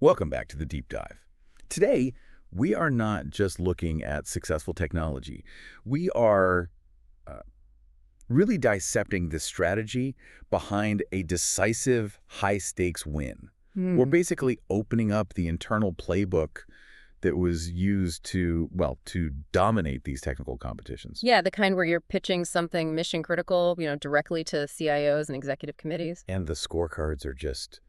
Welcome back to the Deep Dive. Today, we are not just looking at successful technology. We are really dissecting the strategy behind a decisive, high-stakes win. We're basically opening up the internal playbook that was used to dominate these technical competitions. Yeah, the kind where you're pitching something mission critical, directly to CIOs and executive committees. And the scorecards are just,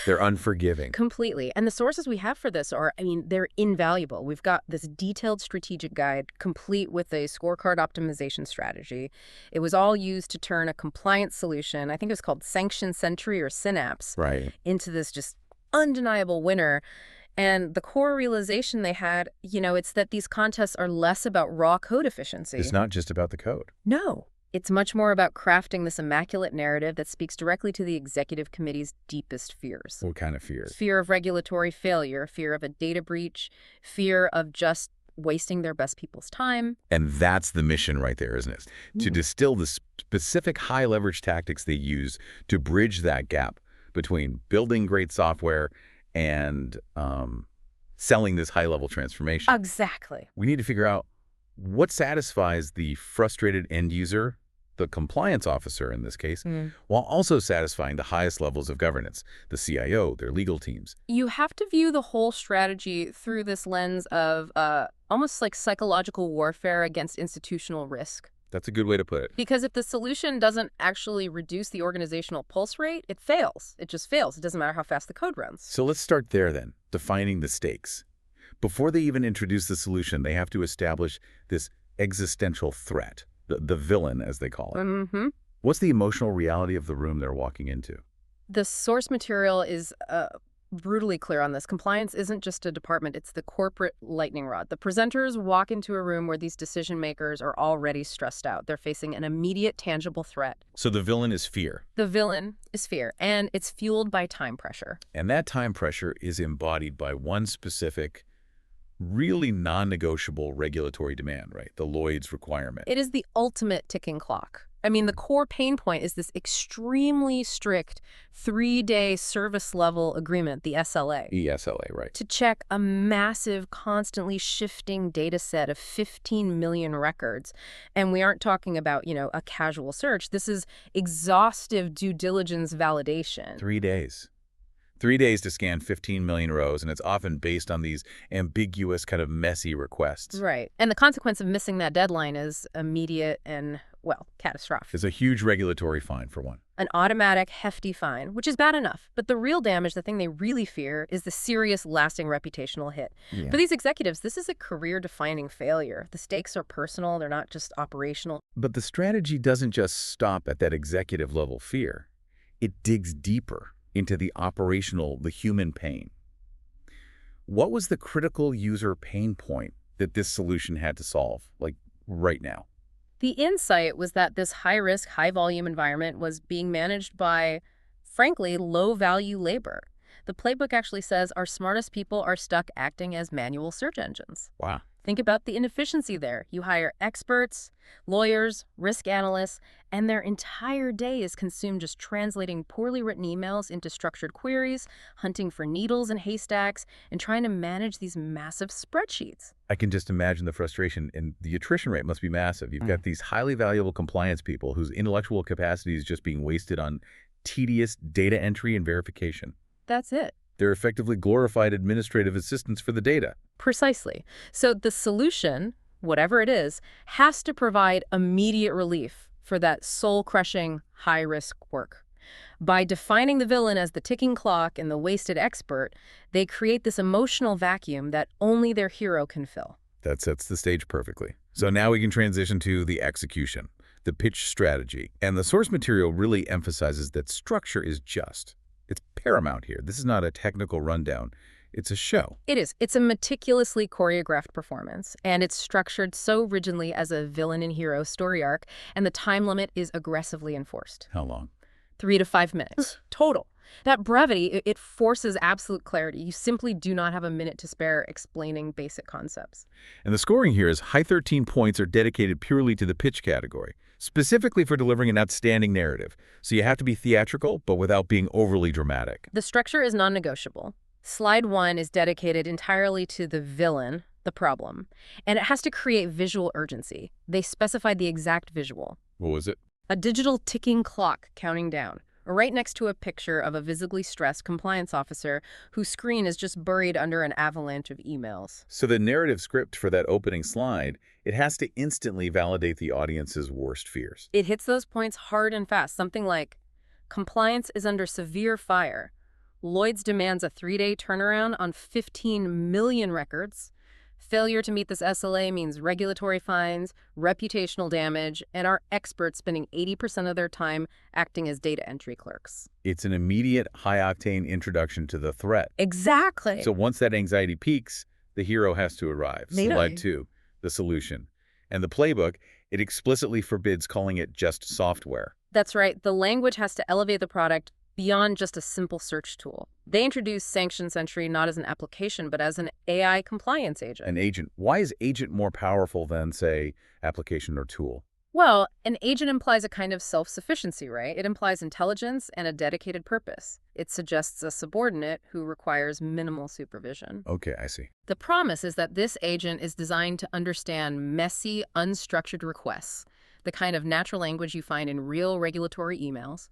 they're unforgiving. Completely. And the sources we have for this are, they're invaluable. We've got this detailed strategic guide complete with a scorecard optimization strategy. It was all used to turn a compliance solution, I think it was called Sanction Sentry or Synapse, Right. into this just undeniable winner. And the core realization they had, it's that these contests are less about raw code efficiency. It's not just about the code. No. It's much more about crafting this immaculate narrative that speaks directly to the executive committee's deepest fears. What kind of fears? Fear of regulatory failure, fear of a data breach, fear of just wasting their best people's time. And that's the mission right there, isn't it? To distill the specific high-leverage tactics they use to bridge that gap between building great software and selling this high-level transformation. Exactly. We need to figure out what satisfies the frustrated end user, the compliance officer in this case, while also satisfying the highest levels of governance, the CIO, their legal teams. You have to view the whole strategy through this lens of almost like psychological warfare against institutional risk. That's a good way to put it. Because if the solution doesn't actually reduce the organizational pulse rate, it fails. It just fails. It doesn't matter how fast the code runs. So let's start there then, defining the stakes. Before they even introduce the solution, they have to establish this existential threat, the villain, as they call it. What's the emotional reality of the room they're walking into? The source material is brutally clear on this. Compliance isn't just a department, it's the corporate lightning rod. The presenters walk into a room where these decision makers are already stressed out. They're facing an immediate, tangible threat. So the villain is fear. The villain is fear, and it's fueled by time pressure. And that time pressure is embodied by one specific, really non-negotiable regulatory demand, right? The Lloyd's requirement. It is the ultimate ticking clock. The core pain point is this extremely strict 3-day service level agreement, the SLA. ESLA, right. To check a massive, constantly shifting data set of 15 million records. And we aren't talking about, a casual search. This is exhaustive due diligence validation. 3 days. 3 days to scan 15 million rows, and it's often based on these ambiguous, kind of messy requests. Right. And the consequence of missing that deadline is immediate and, catastrophic. There's a huge regulatory fine, for one. An automatic, hefty fine, which is bad enough. But the real damage, the thing they really fear, is the serious, lasting reputational hit. For these executives, this is a career-defining failure. The stakes are personal. They're not just operational. But the strategy doesn't just stop at that executive-level fear. It digs deeper into the operational, the human pain. What was the critical user pain point that this solution had to solve, like right now? The insight was that this high-risk, high-volume environment was being managed by, frankly, low-value labor. The playbook actually says our smartest people are stuck acting as manual search engines. Wow. Think about the inefficiency there. You hire experts, lawyers, risk analysts, and their entire day is consumed just translating poorly written emails into structured queries, hunting for needles in haystacks, and trying to manage these massive spreadsheets. I can just imagine the frustration, and the attrition rate must be massive. You've got these highly valuable compliance people whose intellectual capacity is just being wasted on tedious data entry and verification. That's it. They're effectively glorified administrative assistants for the data. Precisely. So the solution, whatever it is, has to provide immediate relief for that soul-crushing, high-risk work. By defining the villain as the ticking clock and the wasted expert, they create this emotional vacuum that only their hero can fill. That sets the stage perfectly. So now we can transition to the execution, the pitch strategy. And the source material really emphasizes that structure is just. It's paramount here. This is not a technical rundown. It's a show. It is. It's a meticulously choreographed performance, and it's structured so rigidly as a villain and hero story arc, and the time limit is aggressively enforced. How long? 3 to 5 minutes. Total. That brevity, it forces absolute clarity. You simply do not have a minute to spare explaining basic concepts. And the scoring here is high 13 points are dedicated purely to the pitch category, specifically for delivering an outstanding narrative. So you have to be theatrical, but without being overly dramatic. The structure is non-negotiable. Slide 1 is dedicated entirely to the villain, the problem, and it has to create visual urgency. They specified the exact visual. What was it? A digital ticking clock counting down, right next to a picture of a visibly stressed compliance officer whose screen is just buried under an avalanche of emails. So the narrative script for that opening slide, it has to instantly validate the audience's worst fears. It hits those points hard and fast, something like, compliance is under severe fire. Lloyd's demands a 3-day turnaround on 15 million records. Failure to meet this SLA means regulatory fines, reputational damage, and our experts spending 80% of their time acting as data entry clerks. It's an immediate, high-octane introduction to the threat. Exactly. So once that anxiety peaks, the hero has to arrive. Maybe. Slide 2, the solution. And the playbook, it explicitly forbids calling it just software. That's right. The language has to elevate the product beyond just a simple search tool. They introduced Sanction Sentry not as an application, but as an AI compliance agent. An agent. Why is agent more powerful than, say, application or tool? Well, an agent implies a kind of self-sufficiency, right? It implies intelligence and a dedicated purpose. It suggests a subordinate who requires minimal supervision. Okay, I see. The promise is that this agent is designed to understand messy, unstructured requests, the kind of natural language you find in real regulatory emails,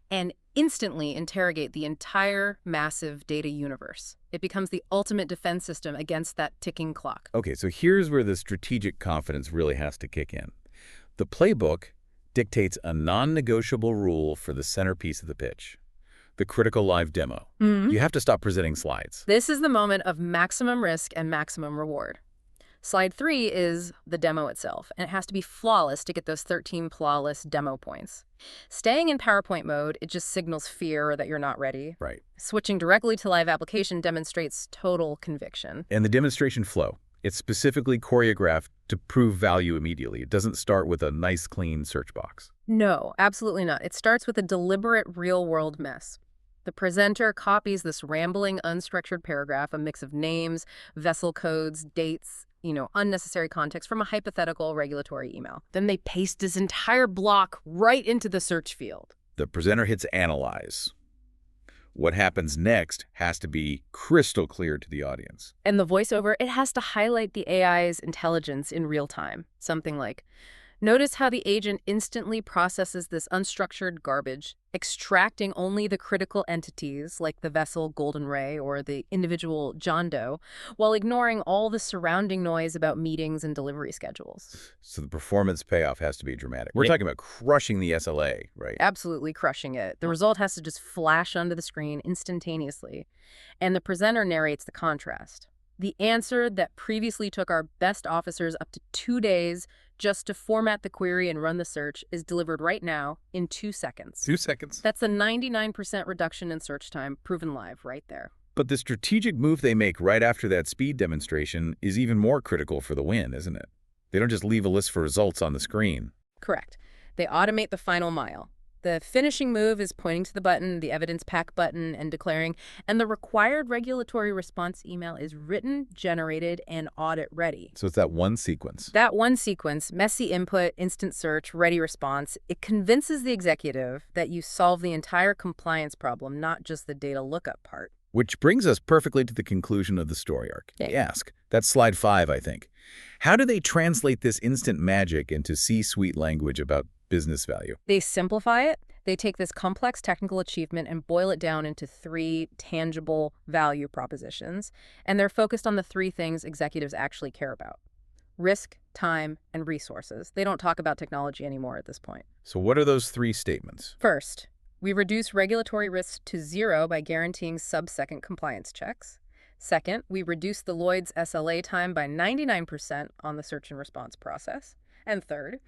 and instantly interrogate the entire massive data universe. It becomes the ultimate defense system against that ticking clock. Okay, so here's where the strategic confidence really has to kick in. The playbook dictates a non-negotiable rule for the centerpiece of the pitch, the critical live demo. You have to stop presenting slides. This is the moment of maximum risk and maximum reward. Slide 3 is the demo itself, and it has to be flawless to get those 13 flawless demo points. Staying in PowerPoint mode, it just signals fear or that you're not ready. Right. Switching directly to live application demonstrates total conviction. And the demonstration flow, it's specifically choreographed to prove value immediately. It doesn't start with a nice, clean search box. No, absolutely not. It starts with a deliberate real-world mess. The presenter copies this rambling, unstructured paragraph, a mix of names, vessel codes, dates, unnecessary context from a hypothetical regulatory email. Then they paste this entire block right into the search field. The presenter hits analyze. What happens next has to be crystal clear to the audience. And the voiceover, it has to highlight the AI's intelligence in real time. Something like, notice how the agent instantly processes this unstructured garbage, extracting only the critical entities like the vessel Golden Ray or the individual John Doe, while ignoring all the surrounding noise about meetings and delivery schedules. So the performance payoff has to be dramatic. We're talking about crushing the SLA, right? Absolutely crushing it. The result has to just flash onto the screen instantaneously. And the presenter narrates the contrast. The answer that previously took our best officers up to 2 days just to format the query and run the search is delivered right now in 2 seconds. 2 seconds. That's a 99% reduction in search time, proven live right there. But the strategic move they make right after that speed demonstration is even more critical for the win, isn't it? They don't just leave a list for results on the screen. Correct. They automate the final mile. The finishing move is pointing to the button, the evidence pack button, and declaring, and the required regulatory response email is written, generated, and audit ready. So it's that one sequence. That one sequence, messy input, instant search, ready response, it convinces the executive that you solve the entire compliance problem, not just the data lookup part. Which brings us perfectly to the conclusion of the story arc. Yeah. They ask, that's slide 5, I think. How do they translate this instant magic into C-suite language about business value? They simplify it. They take this complex technical achievement and boil it down into 3 tangible value propositions. And they're focused on the 3 things executives actually care about: risk, time, and resources. They don't talk about technology anymore at this point. So what are those 3 statements? First, we reduce regulatory risk to 0 by guaranteeing sub-second compliance checks. Second, we reduce the Lloyd's SLA time by 99% on the search and response process. And third,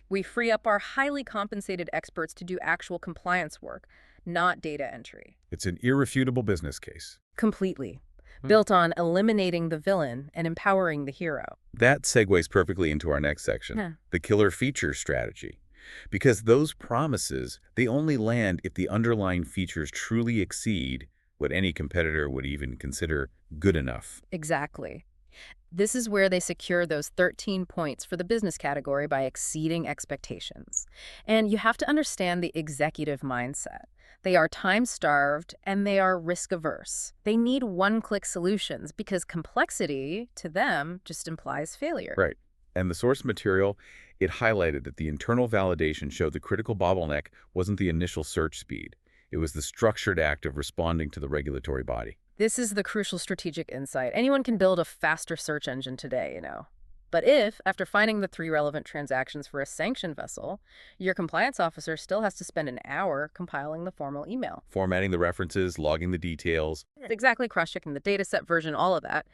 we free up our highly compensated experts to do actual compliance work, not data entry. It's an irrefutable business case. Completely. Built on eliminating the villain and empowering the hero. That segues perfectly into our next section, Yeah. the killer feature strategy. Because those promises, they only land if the underlying features truly exceed what any competitor would even consider good enough. Exactly. This is where they secure those 13 points for the business category by exceeding expectations. And you have to understand the executive mindset. They are time-starved and they are risk-averse. They need one-click solutions because complexity, to them, just implies failure. Right. And the source material, it highlighted that the internal validation showed the critical bottleneck wasn't the initial search speed. It was the structured act of responding to the regulatory body. This is the crucial strategic insight. Anyone can build a faster search engine today. But if, after finding the 3 relevant transactions for a sanctioned vessel, your compliance officer still has to spend an hour compiling the formal email, Formatting the references, logging the details. exactly cross-checking the dataset version, all of that,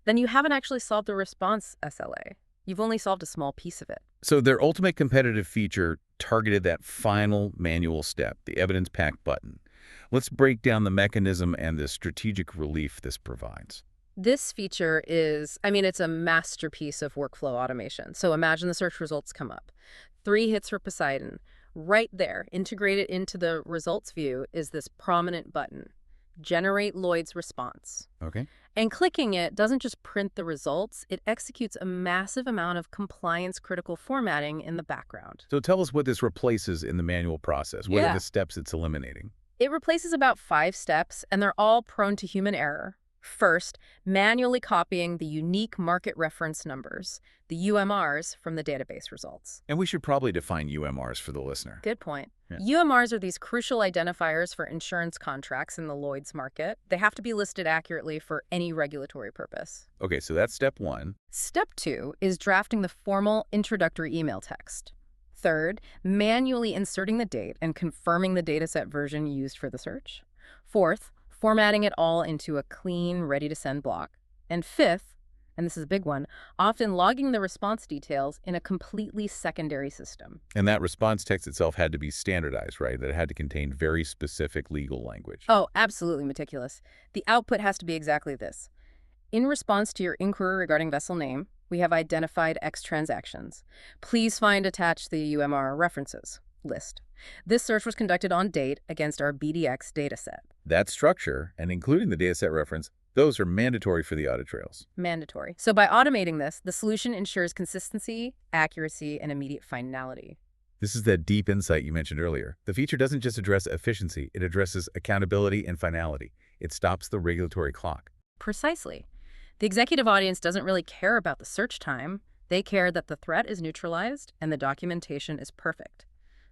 then you haven't actually solved the response SLA. You've only solved a small piece of it. So their ultimate competitive feature targeted that final manual step, the evidence pack button. Let's break down the mechanism and the strategic relief this provides. This feature is, it's a masterpiece of workflow automation. So imagine the search results come up. 3 hits for Poseidon. Right there, integrated into the results view, is this prominent button, Generate Lloyd's Response. Okay. And clicking it doesn't just print the results, it executes a massive amount of compliance-critical formatting in the background. So tell us what this replaces in the manual process. What are Yeah. the steps it's eliminating? It replaces about 5 steps, and they're all prone to human error. First, manually copying the unique market reference numbers, the UMRs, from the database results. And we should probably define UMRs for the listener. Good point. Yeah. UMRs are these crucial identifiers for insurance contracts in the Lloyd's market. They have to be listed accurately for any regulatory purpose. Okay, so that's step 1. Step 2 is drafting the formal introductory email text. Third, manually inserting the date and confirming the dataset version used for the search. Fourth, formatting it all into a clean, ready-to-send block. And fifth, and this is a big one, often logging the response details in a completely secondary system. And that response text itself had to be standardized, right? That it had to contain very specific legal language. Oh, absolutely meticulous. The output has to be exactly this. In response to your inquiry regarding vessel name, we have identified X transactions. Please find attached the UMR references list. This search was conducted on date against our BDX dataset. That structure, and including the dataset reference, those are mandatory for the audit trails. Mandatory. So by automating this, the solution ensures consistency, accuracy, and immediate finality. This is that deep insight you mentioned earlier. The feature doesn't just address efficiency, it addresses accountability and finality. It stops the regulatory clock. Precisely. The executive audience doesn't really care about the search time. They care that the threat is neutralized and the documentation is perfect.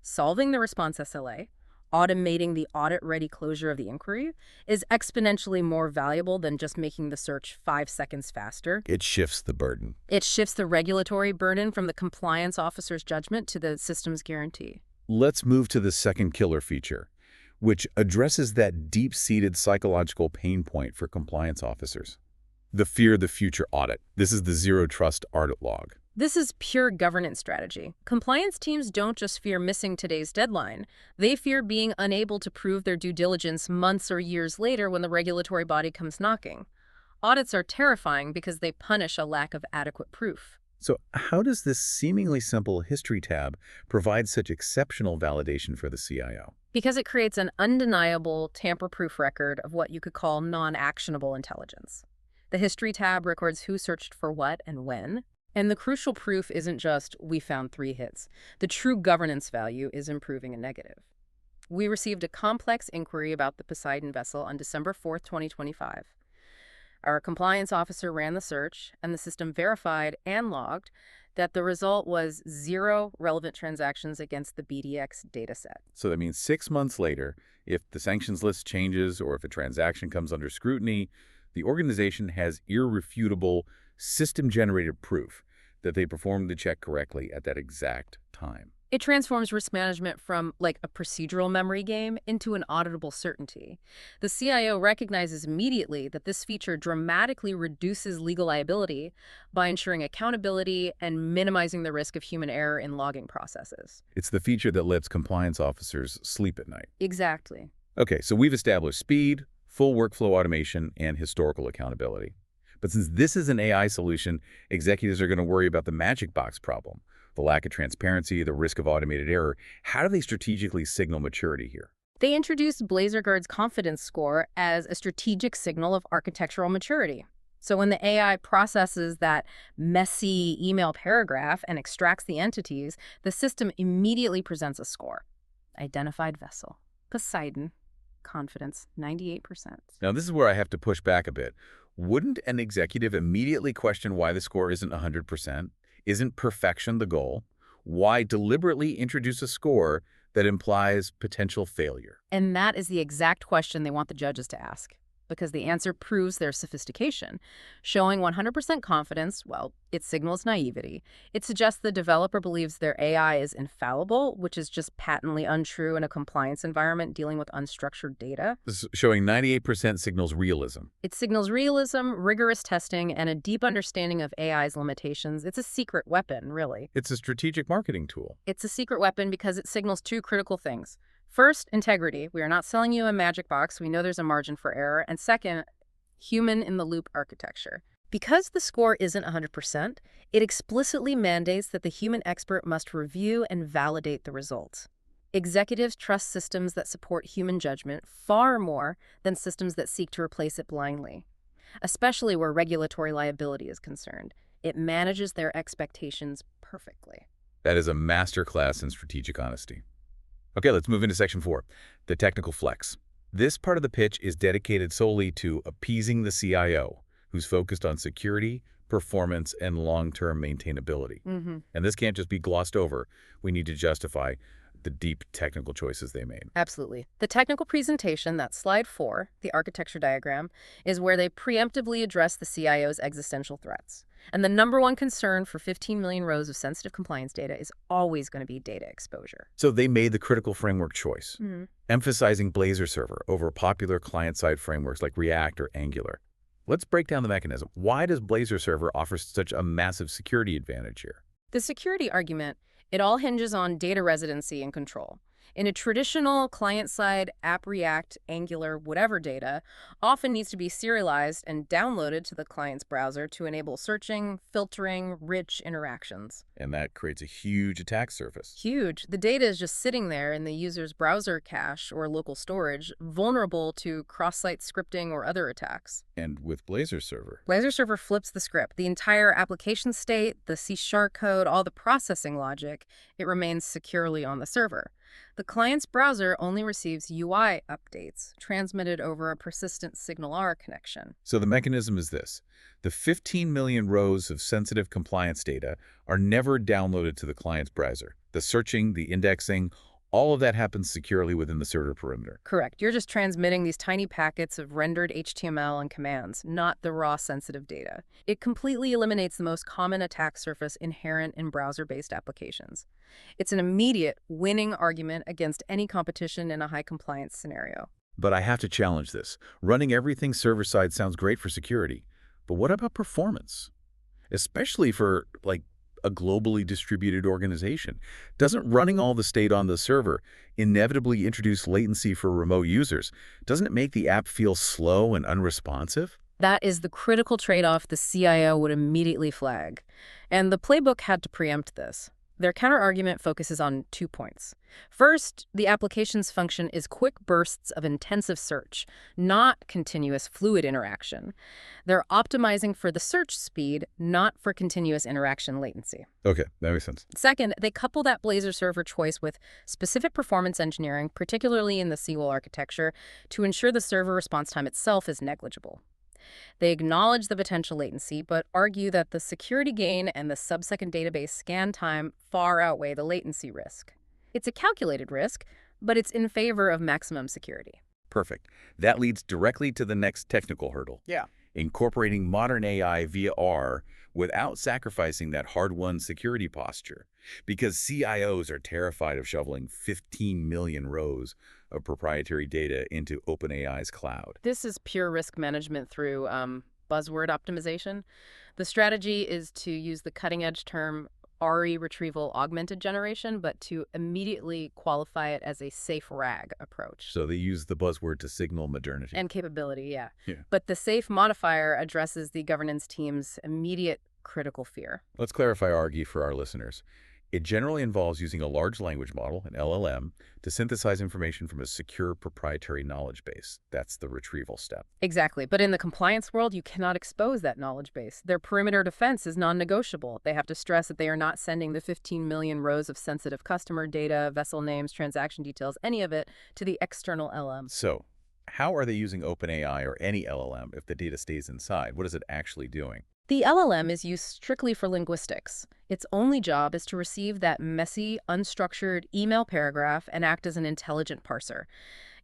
Solving the response SLA, automating the audit-ready closure of the inquiry, is exponentially more valuable than just making the search 5 seconds faster. It shifts the burden. It shifts the regulatory burden from the compliance officer's judgment to the system's guarantee. Let's move to the second killer feature, which addresses that deep-seated psychological pain point for compliance officers. The fear of the future audit. This is the zero trust audit log. This is pure governance strategy. Compliance teams don't just fear missing today's deadline. They fear being unable to prove their due diligence months or years later when the regulatory body comes knocking. Audits are terrifying because they punish a lack of adequate proof. So how does this seemingly simple history tab provide such exceptional validation for the CIO? Because it creates an undeniable, tamper-proof record of what you could call non-actionable intelligence. The history tab records who searched for what and when. And the crucial proof isn't just, we found 3 hits. The true governance value is improving a negative. We received a complex inquiry about the Poseidon vessel on December 4th, 2025. Our compliance officer ran the search, and the system verified and logged that the result was 0 relevant transactions against the BDX dataset. So that means 6 months later, if the sanctions list changes or if a transaction comes under scrutiny, the organization has irrefutable system-generated proof that they performed the check correctly at that exact time. It transforms risk management from, like, a procedural memory game into an auditable certainty. The CIO recognizes immediately that this feature dramatically reduces legal liability by ensuring accountability and minimizing the risk of human error in logging processes. It's the feature that lets compliance officers sleep at night. Exactly. Okay, so we've established speed, full workflow automation, and historical accountability. But since this is an AI solution, executives are going to worry about the magic box problem, the lack of transparency, the risk of automated error. How do they strategically signal maturity here? They introduced BlazerGuard's confidence score as a strategic signal of architectural maturity. So when the AI processes that messy email paragraph and extracts the entities, the system immediately presents a score. Identified vessel. Poseidon. Confidence, 98%. Now, this is where I have to push back a bit. Wouldn't an executive immediately question why the score isn't 100%? Isn't perfection the goal? Why deliberately introduce a score that implies potential failure? And that is the exact question they want the judges to ask, because the answer proves their sophistication. Showing 100% confidence, well, it signals naivety. It suggests the developer believes their AI is infallible, which is just patently untrue in a compliance environment dealing with unstructured data. This showing 98% signals realism. It signals realism, rigorous testing, and a deep understanding of AI's limitations. It's a secret weapon, really. It's a strategic marketing tool. It's a secret weapon because it signals two critical things. First, integrity. We are not selling you a magic box. We know there's a margin for error. And second, human-in-the-loop architecture. Because the score isn't 100%, it explicitly mandates that the human expert must review and validate the results. Executives trust systems that support human judgment far more than systems that seek to replace it blindly, especially where regulatory liability is concerned. It manages their expectations perfectly. That is a masterclass in strategic honesty. Okay, let's move into section 4, the technical flex. This part of the pitch is dedicated solely to appeasing the CIO, who's focused on security, performance, and long-term maintainability. And this can't just be glossed over. We need to justify the deep technical choices they made. Absolutely. The technical presentation, that's slide 4, the architecture diagram, is where they preemptively address the CIO's existential threats. And the number one concern for 15 million rows of sensitive compliance data is always going to be data exposure. So they made the critical framework choice, emphasizing Blazor Server over popular client-side frameworks like React or Angular. Let's break down the mechanism. Why does Blazor Server offer such a massive security advantage here? The security argument, it all hinges on data residency and control. In a traditional client-side app React, Angular, whatever data, often needs to be serialized and downloaded to the client's browser to enable searching, filtering, rich interactions. And that creates a huge attack surface. Huge. The data is just sitting there in the user's browser cache or local storage, vulnerable to cross-site scripting or other attacks. And with Blazor Server, Blazor Server flips the script. The entire application state, the C# code, all the processing logic, it remains securely on the server. The client's browser only receives UI updates transmitted over a persistent SignalR connection. So the mechanism is this. The 15 million rows of sensitive compliance data are never downloaded to the client's browser. The searching, the indexing, all of that happens securely within the server perimeter. Correct. You're just transmitting these tiny packets of rendered HTML and commands, not the raw sensitive data. It completely eliminates the most common attack surface inherent in browser-based applications. It's an immediate winning argument against any competition in a high compliance scenario. But I have to challenge this. Running everything server-side sounds great for security. But what about performance? Especially for, like, a globally distributed organization. Doesn't running all the state on the server inevitably introduce latency for remote users? Doesn't it make the app feel slow and unresponsive? That is the critical trade-off the CIO would immediately flag. And the Playbook had to preempt this. Their counterargument focuses on 2 points. First, the application's function is quick bursts of intensive search, not continuous fluid interaction. They're optimizing for the search speed, not for continuous interaction latency. Okay, that makes sense. Second, they couple that Blazor server choice with specific performance engineering, particularly in the SQL architecture, to ensure the server response time itself is negligible. They acknowledge the potential latency, but argue that the security gain and the sub-second database scan time far outweigh the latency risk. It's a calculated risk, but it's in favor of maximum security. Perfect. That leads directly to the next technical hurdle. Yeah. Incorporating modern AI via R without sacrificing that hard-won security posture. Because CIOs are terrified of shoveling 15 million rows of proprietary data into OpenAI's cloud. This is pure risk management through buzzword optimization. The strategy is to use the cutting-edge term RE retrieval augmented generation, but to immediately qualify it as a safe RAG approach. So they use the buzzword to signal modernity. And capability, yeah. Yeah. But the safe modifier addresses the governance team's immediate critical fear. Let's clarify ARGI for our listeners. It generally involves using a large language model, an LLM, to synthesize information from a secure proprietary knowledge base. That's the retrieval step. Exactly. But in the compliance world, you cannot expose that knowledge base. Their perimeter defense is non-negotiable. They have to stress that they are not sending the 15 million rows of sensitive customer data, vessel names, transaction details, any of it, to the external LM. So, how are they using OpenAI or any LLM if the data stays inside? What is it actually doing? The LLM is used strictly for linguistics. Its only job is to receive that messy, unstructured email paragraph and act as an intelligent parser.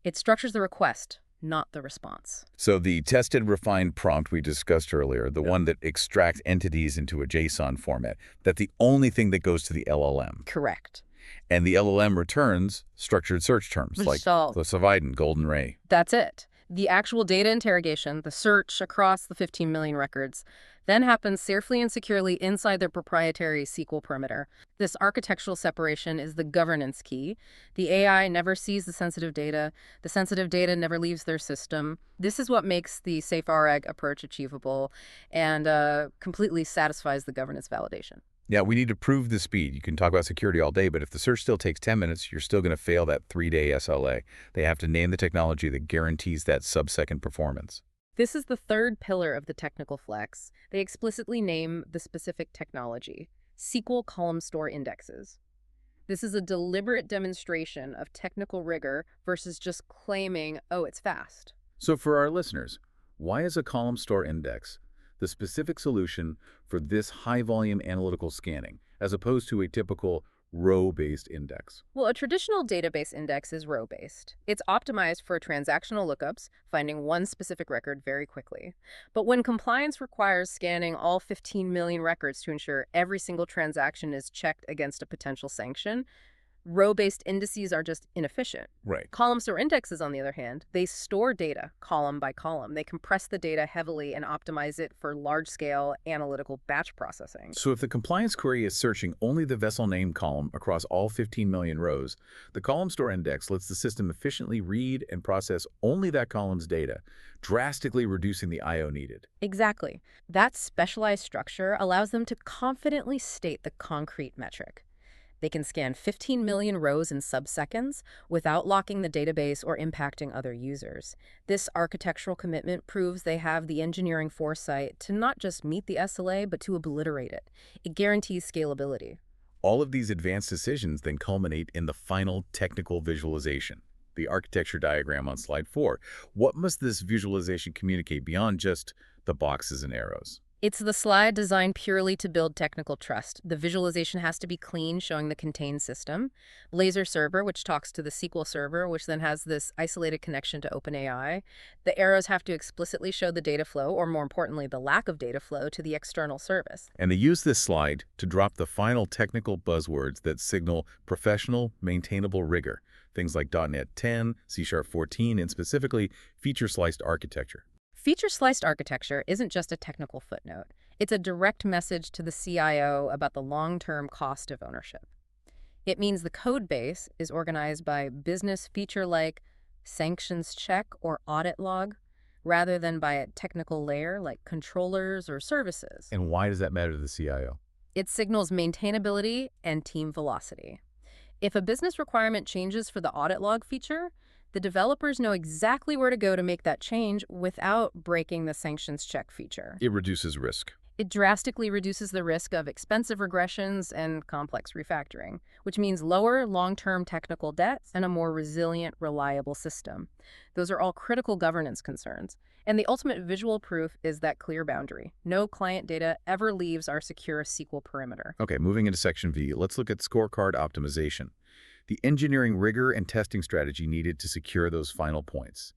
It structures the request, not the response. So the tested refined prompt we discussed earlier, the one that extracts entities into a JSON format, that's the only thing that goes to the LLM. Correct. And the LLM returns structured search terms like Result. Glycovide, Golden Ray. That's it. The actual data interrogation, the search across the 15 million records, then happens safely and securely inside their proprietary SQL perimeter. This architectural separation is the governance key. The AI never sees the sensitive data. The sensitive data never leaves their system. This is what makes the SafeReg approach achievable and completely satisfies the governance validation. Yeah, we need to prove the speed. You can talk about security all day, but if the search still takes 10 minutes, you're still going to fail that 3-day SLA. They have to name the technology that guarantees that sub-second performance. This is the third pillar of the technical flex. They explicitly name the specific technology, SQL column store indexes. This is a deliberate demonstration of technical rigor versus just claiming, oh, it's fast. So for our listeners, why is a column store index the specific solution for this high-volume analytical scanning, as opposed to a typical row-based index? Well, a traditional database index is row-based. It's optimized for transactional lookups, finding one specific record very quickly. But when compliance requires scanning all 15 million records to ensure every single transaction is checked against a potential sanction, row-based indices are just inefficient. Right. Column store indexes, on the other hand, they store data column by column. They compress the data heavily and optimize it for large-scale analytical batch processing. So if the compliance query is searching only the vessel name column across all 15 million rows, the column store index lets the system efficiently read and process only that column's data, drastically reducing the I/O needed. Exactly. That specialized structure allows them to confidently state the concrete metric. They can scan 15 million rows in sub-seconds without locking the database or impacting other users. This architectural commitment proves they have the engineering foresight to not just meet the SLA, but to obliterate it. It guarantees scalability. All of these advanced decisions then culminate in the final technical visualization, the architecture diagram on slide 4. What must this visualization communicate beyond just the boxes and arrows? It's the slide designed purely to build technical trust. The visualization has to be clean, showing the contained system. Laser server, which talks to the SQL server, which then has this isolated connection to OpenAI. The arrows have to explicitly show the data flow, or more importantly, the lack of data flow, to the external service. And they use this slide to drop the final technical buzzwords that signal professional, maintainable rigor, things like .NET 10, C#14, and specifically feature-sliced architecture. Feature-sliced architecture isn't just a technical footnote. It's a direct message to the CIO about the long-term cost of ownership. It means the code base is organized by business feature like sanctions check or audit log, rather than by a technical layer like controllers or services. And why does that matter to the CIO? It signals maintainability and team velocity. If a business requirement changes for the audit log feature, the developers know exactly where to go to make that change without breaking the sanctions check feature. It reduces risk. It drastically reduces the risk of expensive regressions and complex refactoring, which means lower long-term technical debt and a more resilient, reliable system. Those are all critical governance concerns. And the ultimate visual proof is that clear boundary. No client data ever leaves our secure SQL perimeter. Okay, moving into section V, let's look at scorecard optimization, the engineering rigor and testing strategy needed to secure those final points.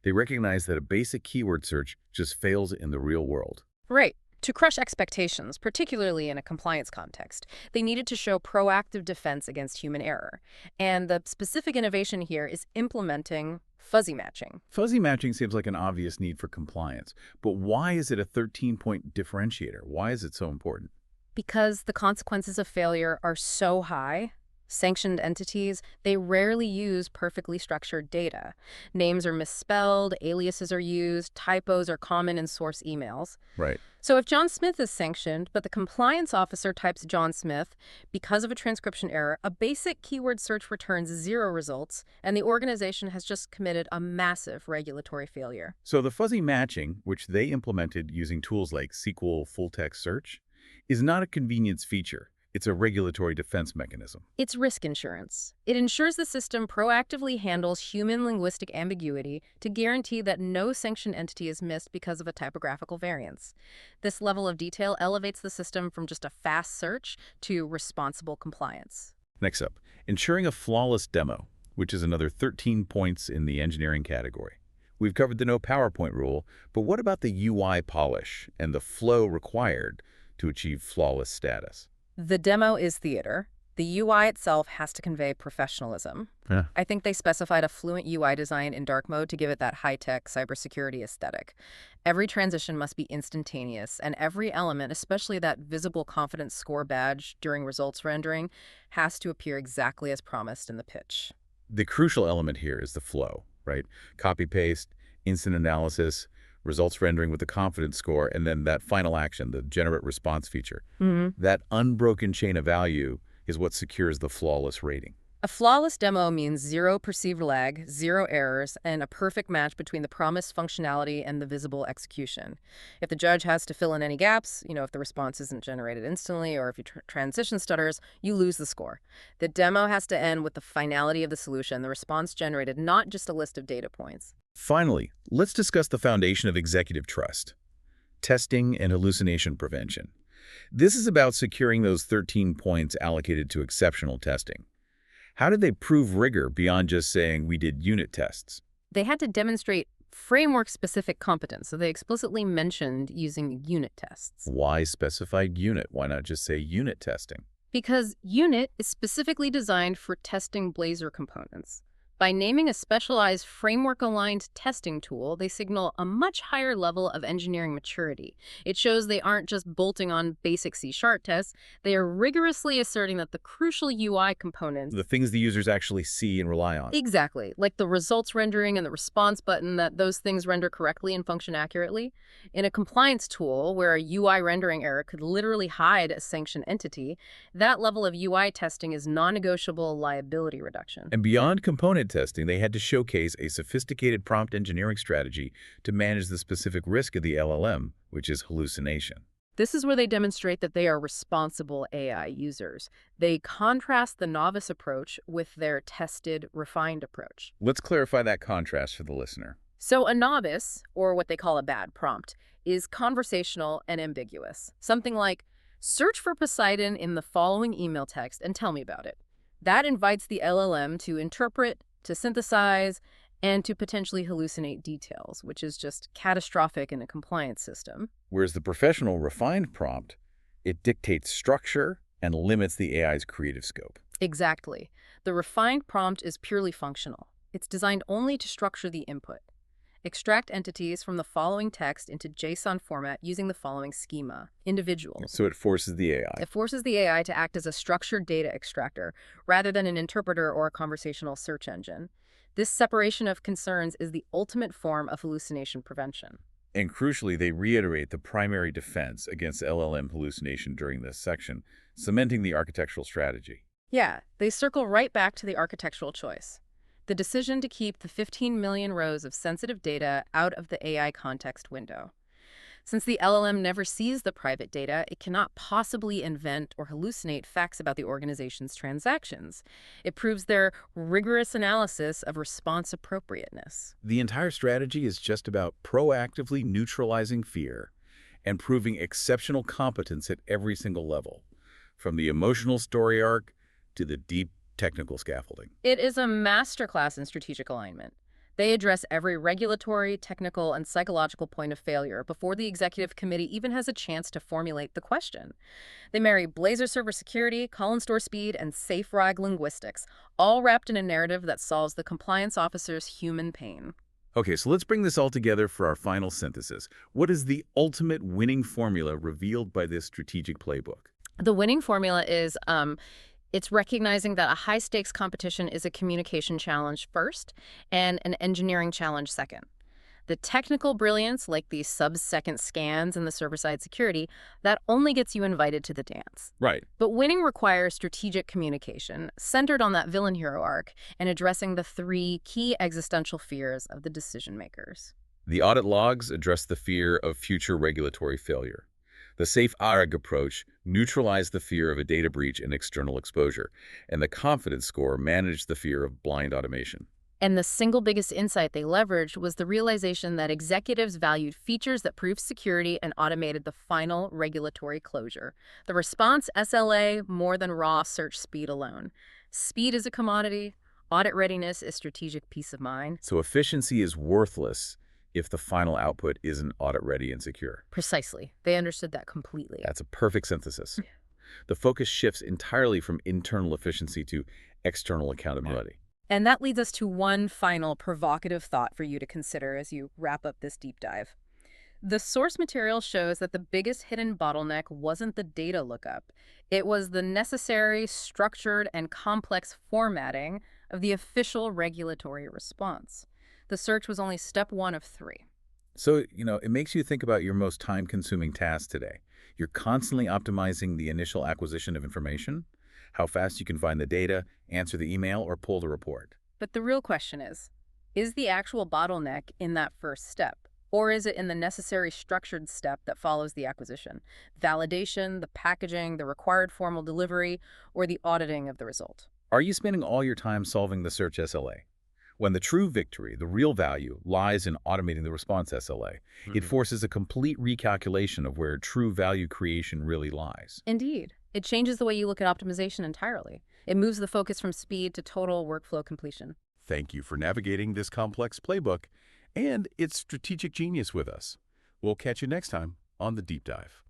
They recognize that a basic keyword search just fails in the real world. Right. To crush expectations, particularly in a compliance context, they needed to show proactive defense against human error. And the specific innovation here is implementing fuzzy matching. Fuzzy matching seems like an obvious need for compliance, but why is it a 13-point differentiator? Why is it so important? Because the consequences of failure are so high, Sanctioned entities, they rarely use perfectly structured data. Names are misspelled, aliases are used, typos are common in source emails. Right. So if John Smith is sanctioned, but the compliance officer types John Smith because of a transcription error, a basic keyword search returns 0 results, and the organization has just committed a massive regulatory failure. So the fuzzy matching, which they implemented using tools like SQL full-text search, is not a convenience feature. It's a regulatory defense mechanism. It's risk insurance. It ensures the system proactively handles human linguistic ambiguity to guarantee that no sanctioned entity is missed because of a typographical variance. This level of detail elevates the system from just a fast search to responsible compliance. Next up, ensuring a flawless demo, which is another 13 points in the engineering category. We've covered the no PowerPoint rule, but what about the UI polish and the flow required to achieve flawless status? The demo is theater. The UI itself has to convey professionalism. Yeah. I think they specified a fluent UI design in dark mode to give it that high-tech cybersecurity aesthetic. Every transition must be instantaneous, and every element, especially that visible confidence score badge during results rendering, has to appear exactly as promised in the pitch. The crucial element here is the flow, right? Copy-paste, instant analysis, results rendering with the confidence score, and then that final action, the generate response feature. That unbroken chain of value is what secures the flawless rating. A flawless demo means 0 perceived lag, 0 errors, and a perfect match between the promised functionality and the visible execution. If the judge has to fill in any gaps, if the response isn't generated instantly or if your transition stutters, you lose the score. The demo has to end with the finality of the solution, the response generated, not just a list of data points. Finally, let's discuss the foundation of executive trust: testing and hallucination prevention. This is about securing those 13 points allocated to exceptional testing. How did they prove rigor beyond just saying we did unit tests? They had to demonstrate framework-specific competence, so they explicitly mentioned using unit tests. Why specified unit? Why not just say unit testing? Because unit is specifically designed for testing Blazor components. By naming a specialized framework-aligned testing tool, they signal a much higher level of engineering maturity. It shows they aren't just bolting on basic C# tests, they are rigorously asserting that the crucial UI components— The things the users actually see and rely on. Exactly, like the results rendering and the response button, that those things render correctly and function accurately. In a compliance tool, where a UI rendering error could literally hide a sanctioned entity, that level of UI testing is non-negotiable liability reduction. And beyond component testing, they had to showcase a sophisticated prompt engineering strategy to manage the specific risk of the LLM, which is hallucination. This is where they demonstrate that they are responsible AI users. They contrast the novice approach with their tested, refined approach. Let's clarify that contrast for the listener. So a novice, or what they call a bad prompt, is conversational and ambiguous. Something like, search for Poseidon in the following email text and tell me about it. That invites the LLM to interpret, to synthesize, and to potentially hallucinate details, which is just catastrophic in a compliance system. Whereas the professional refined prompt, it dictates structure and limits the AI's creative scope. Exactly. The refined prompt is purely functional. It's designed only to structure the input. Extract entities from the following text into JSON format using the following schema: individuals. So it forces the AI. It forces the AI to act as a structured data extractor rather than an interpreter or a conversational search engine. This separation of concerns is the ultimate form of hallucination prevention. And crucially, they reiterate the primary defense against LLM hallucination during this section, cementing the architectural strategy. Yeah, they circle right back to the architectural choice. The decision to keep the 15 million rows of sensitive data out of the AI context window. Since the LLM never sees the private data, it cannot possibly invent or hallucinate facts about the organization's transactions. It proves their rigorous analysis of response appropriateness. The entire strategy is just about proactively neutralizing fear and proving exceptional competence at every single level, from the emotional story arc to the deep technical scaffolding. It is a masterclass in strategic alignment. They address every regulatory, technical, and psychological point of failure before the executive committee even has a chance to formulate the question. They marry Blazor server security, call and store speed, and safe RAG linguistics, all wrapped in a narrative that solves the compliance officer's human pain. Okay, so let's bring this all together for our final synthesis. What is the ultimate winning formula revealed by this strategic playbook? The winning formula is It's recognizing that a high-stakes competition is a communication challenge first and an engineering challenge second. The technical brilliance, like these sub-second scans and the server-side security, that only gets you invited to the dance. Right. But winning requires strategic communication, centered on that villain-hero arc and addressing the three key existential fears of the decision-makers. The audit logs address the fear of future regulatory failure. The safe ARG approach neutralized the fear of a data breach and external exposure, and the confidence score managed the fear of blind automation. And the single biggest insight they leveraged was the realization that executives valued features that proved security and automated the final regulatory closure. The response SLA more than raw search speed alone. Speed is a commodity. Audit readiness is strategic peace of mind. So efficiency is worthless if the final output isn't audit-ready and secure. Precisely. They understood that completely. That's a perfect synthesis. The focus shifts entirely from internal efficiency to external accountability. And that leads us to one final provocative thought for you to consider as you wrap up this deep dive. The source material shows that the biggest hidden bottleneck wasn't the data lookup. It was the necessary, structured, and complex formatting of the official regulatory response. The search was only step one of three. So, it makes you think about your most time-consuming tasks today. You're constantly optimizing the initial acquisition of information, how fast you can find the data, answer the email, or pull the report. But the real question is the actual bottleneck in that first step? Or is it in the necessary structured step that follows the acquisition? Validation, the packaging, the required formal delivery, or the auditing of the result? Are you spending all your time solving the search SLA? When the true victory, the real value, lies in automating the response SLA, it forces a complete recalculation of where true value creation really lies. Indeed. It changes the way you look at optimization entirely. It moves the focus from speed to total workflow completion. Thank you for navigating this complex playbook and its strategic genius with us. We'll catch you next time on The Deep Dive.